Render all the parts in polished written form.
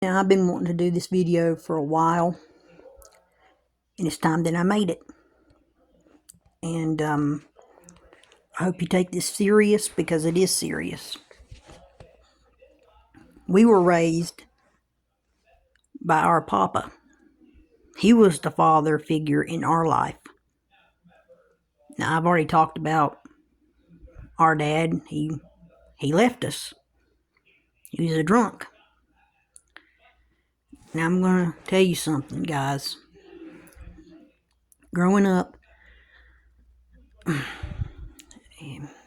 Now, I've been wanting to do this video for a while, and it's time that I made it. And I hope you take this serious, because it is serious. We were raised by our papa. He was the father figure in our life. Now, I've already talked about our dad. He left us. He was a drunk. Now, I'm going to tell you something, guys. Growing up,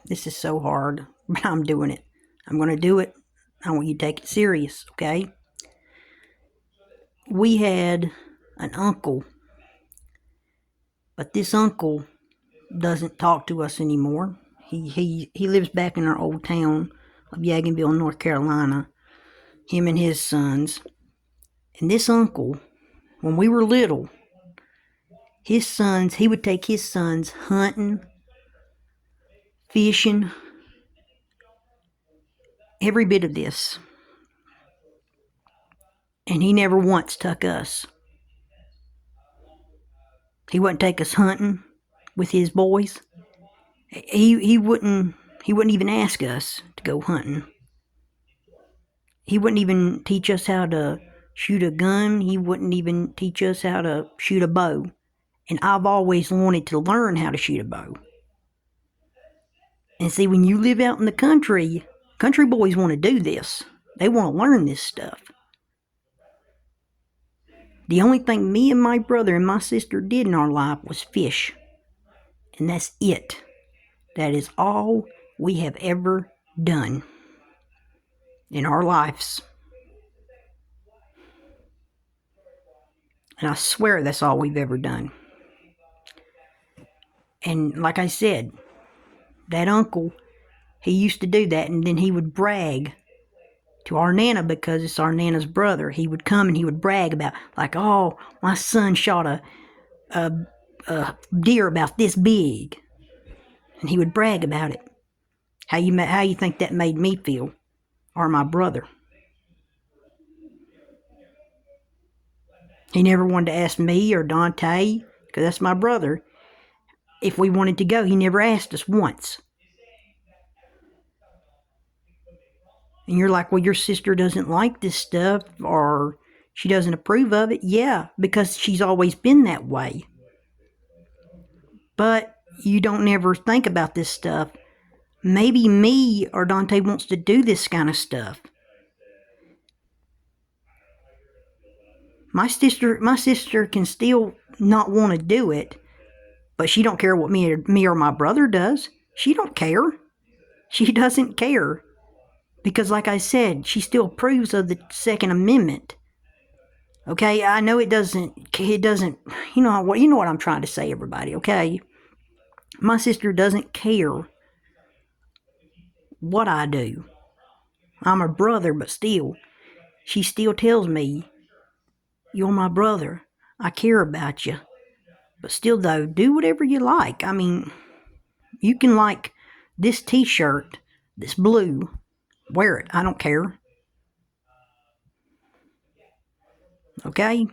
this is so hard, but I'm doing it. I'm going to do it. I want you to take it serious, okay? We had an uncle, but this uncle doesn't talk to us anymore. He lives back in our old town of Yadkinville, North Carolina, him and his sons. And this uncle, when we were little, he would take his sons hunting, fishing, every bit of this. And he never once took us. He wouldn't take us hunting with his boys. He wouldn't even ask us to go hunting. He wouldn't even teach us how to shoot a gun. He wouldn't even teach us how to shoot a bow. And I've always wanted to learn how to shoot a bow. And see, when you live out in the country boys want to do this. They want to learn this stuff. The only thing me and my brother and my sister did in our life was fish. And that's it. That is all we have ever done in our lives. And I swear that's all we've ever done. And like I said, that uncle, he used to do that, and then he would brag to our Nana, because it's our Nana's brother. He would come and he would brag about, like, oh, my son shot a deer about this big. And he would brag about it. How you think that made me feel? Or my brother? He never wanted to ask me or Dante, because that's my brother, if we wanted to go. He never asked us once. And you're like, well, your sister doesn't like this stuff, or she doesn't approve of it. Yeah, because she's always been that way. But you don't never think about this stuff. Maybe me or Dante wants to do this kind of stuff. My sister can still not want to do it, but she don't care what me or my brother does. She don't care. She doesn't care. Because like I said, she still approves of the Second Amendment. Okay, I know it doesn't, you know what I'm trying to say, everybody, okay? My sister doesn't care what I do. I'm her brother, but still, she still tells me, you're my brother. I care about you. But still, though, do whatever you like. I mean, you can like this t-shirt, this blue, wear it. I don't care. Okay?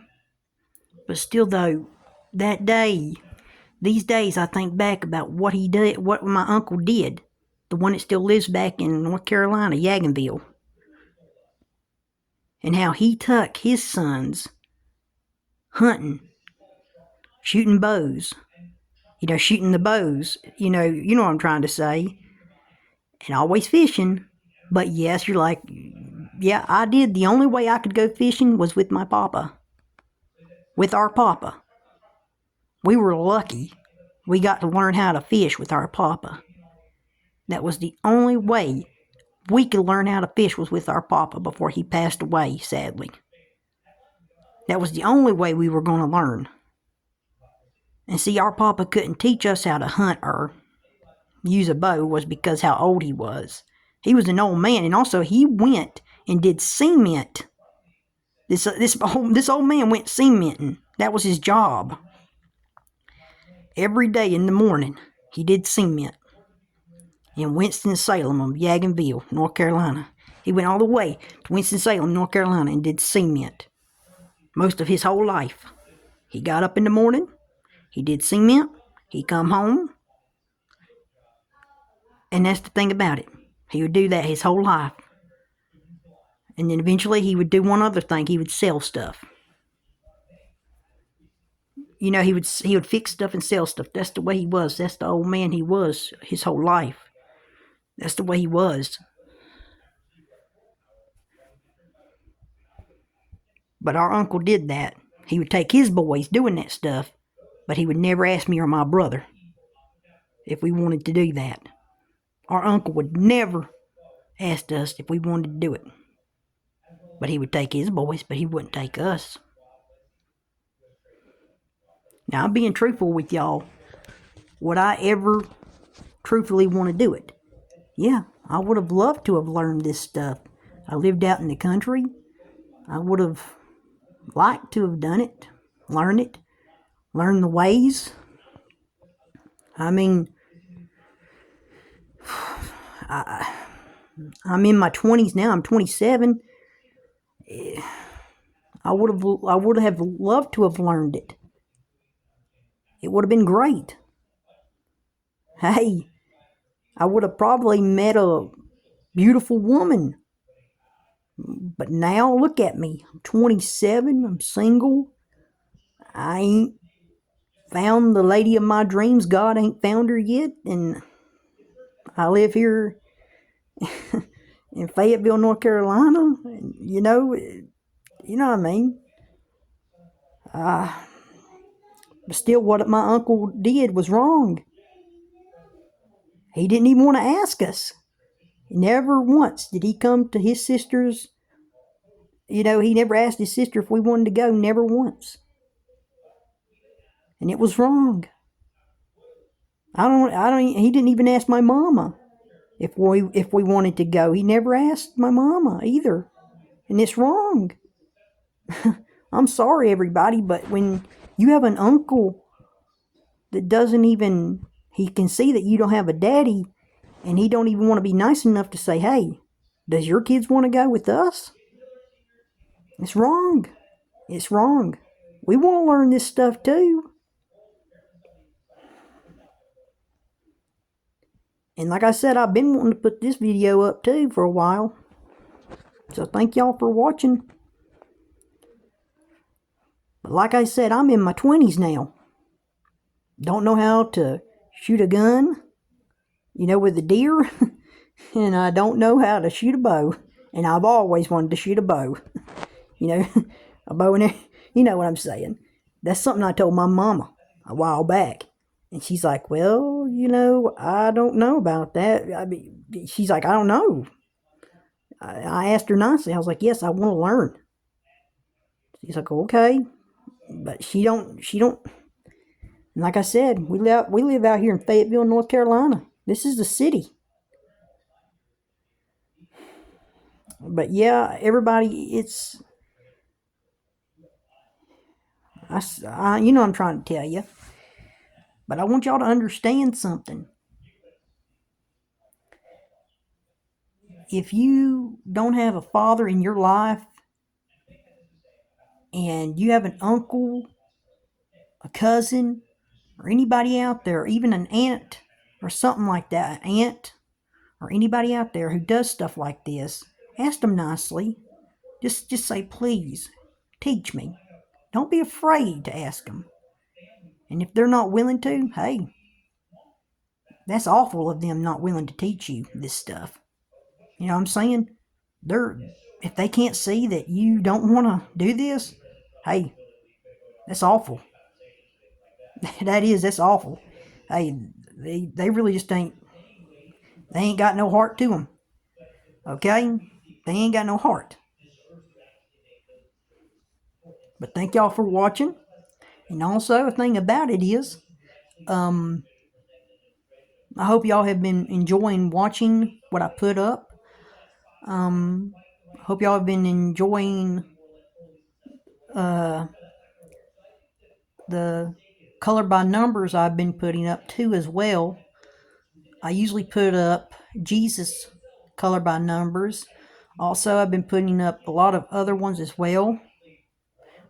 But still, though, that day, these days, I think back about what he did, what my uncle did. The one that still lives back in North Carolina, Yadkinville. And how he took his sons hunting, shooting bows. Shooting the bows. You know what I'm trying to say. And always fishing. But yes, you're like, yeah, I did. The only way I could go fishing was with my papa. With our papa. We were lucky. We got to learn how to fish with our papa. That was the only way we could learn how to fish, was with our papa before he passed away, sadly. That was the only way we were going to learn. And see, our papa couldn't teach us how to hunt or use a bow, was because how old he was. He was an old man, and also he went and did cement. This old man went cementing. That was his job. Every day in the morning, he did cement in Winston-Salem of Yadkinville, North Carolina. He went all the way to Winston-Salem, North Carolina, and did cement most of his whole life. He got up in the morning, he did cement, he come home, and that's the thing about it. He would do that his whole life. And then eventually he would do one other thing. He would sell stuff. You know, he would fix stuff and sell stuff. That's the way he was. That's the old man he was his whole life. That's the way he was. But our uncle did that. He would take his boys doing that stuff, but he would never ask me or my brother if we wanted to do that. Our uncle would never ask us if we wanted to do it. But he would take his boys, but he wouldn't take us. Now, I'm being truthful with y'all. Would I ever truthfully want to do it? Yeah, I would have loved to have learned this stuff. I lived out in the country. I would have liked to have done it, learn the ways. I mean, I'm in my 20s now. I'm 27. I would have loved to have learned it. It would have been great. Hey, I would have probably met a beautiful woman. But now, look at me. I'm 27. I'm single. I ain't found the lady of my dreams. God ain't found her yet. And I live here in Fayetteville, North Carolina. And, you know what I mean. But still, what my uncle did was wrong. He didn't even want to ask us. Never once did he come to his sister's. He never asked his sister if we wanted to go. Never once. And it was wrong. He didn't even ask my mama if we wanted to go. He never asked my mama either. And it's wrong. I'm sorry, everybody, but when you have an uncle that doesn't even, he can see that you don't have a daddy, and he don't even want to be nice enough to say, hey, does your kids want to go with us? It's wrong. It's wrong. We want to learn this stuff too. And like I said, I've been wanting to put this video up too for a while. So thank y'all for watching. But like I said, I'm in my 20s now. Don't know how to shoot a gun, with a deer. And I don't know how to shoot a bow. And I've always wanted to shoot a bow. A bow and you know what I'm saying. That's something I told my mama a while back. And she's like, well, I don't know about that. I mean, she's like, I don't know. I asked her nicely. I was like, yes, I want to learn. She's like, okay. But she don't. And like I said, we live out here in Fayetteville, North Carolina. This is the city. But yeah, everybody, I'm trying to tell you. But I want y'all to understand something. If you don't have a father in your life, and you have an uncle, a cousin, or anybody out there, even an aunt or something like that, an aunt or anybody out there who does stuff like this, ask them nicely. Just say, please, teach me. Don't be afraid to ask them. And if they're not willing to, hey, that's awful of them not willing to teach you this stuff. You know what I'm saying? If they can't see that you don't want to do this, hey, that's awful. That's awful. Hey, they really just they ain't got no heart to them. Okay? They ain't got no heart. But thank y'all for watching. And also, a thing about it is, I hope y'all have been enjoying watching what I put up. Hope y'all have been enjoying the color by numbers I've been putting up too as well. I usually put up Jesus color by numbers Also, I've been putting up a lot of other ones as well.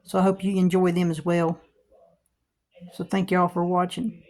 So I hope you enjoy them as well. So thank y'all for watching.